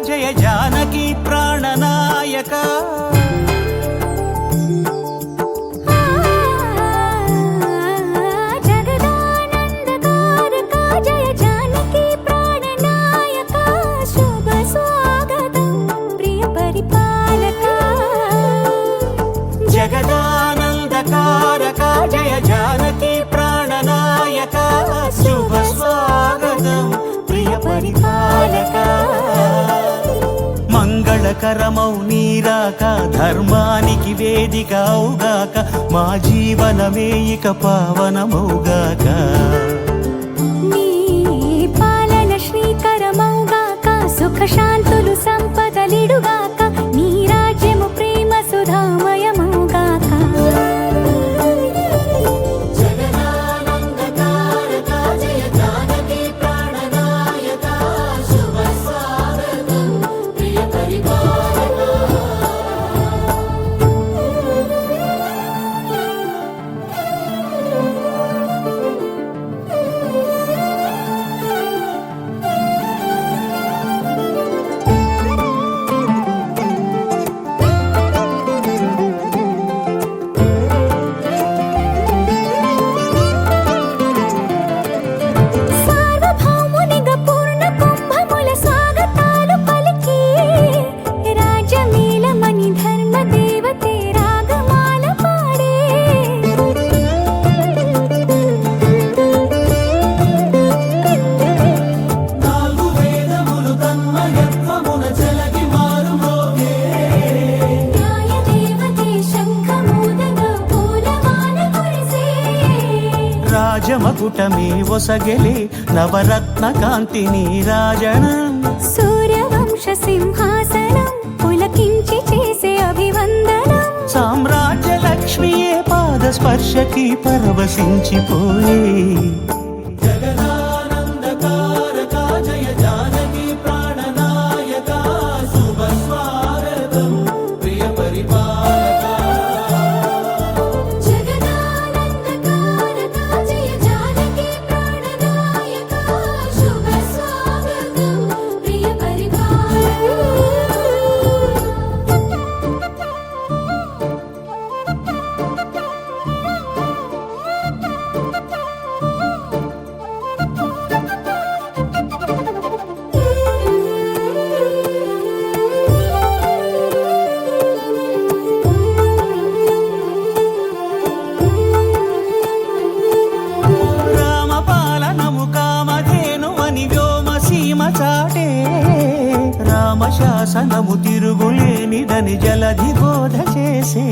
జయ జానకి ప్రాణనాయక జగదానందకారక జయ జానకి ప్రాణనాయక శుభ స్వాగతం ప్రియ పరిపాలక జగదానందకారక జయ జానకి ప్రాణనాయక శుభ స్వాగతం ప్రియ పరిపాలక మంగళకరమౌ నీరాక ధర్మానికి వేదిక అవుగాక మా జీవనమే ఇక పావనమౌగాక నీ పాలన శ్రీకరమౌగాక సుఖ శాంతులు సంపదలిడుగాక నీ రాజ్యము ప్రేమ సుధామయమౌగాక రాజమకుటమే ఒసగెలే నవరత్న కాంతి నీరాజనం సూర్యవంశ సింహాసనం పులకించి చేసే అభివందనం సామ్రాజ్య లక్ష్మియే పాద స్పర్శకి పరవశించిపోయే జగదానందకారక జయ జానకి ప్రాణనాయక శుభ స్వాగతం ప్రియ పరిపాలక రామశాసనము తిరుగులేనిదని జలధి బోధ చేసే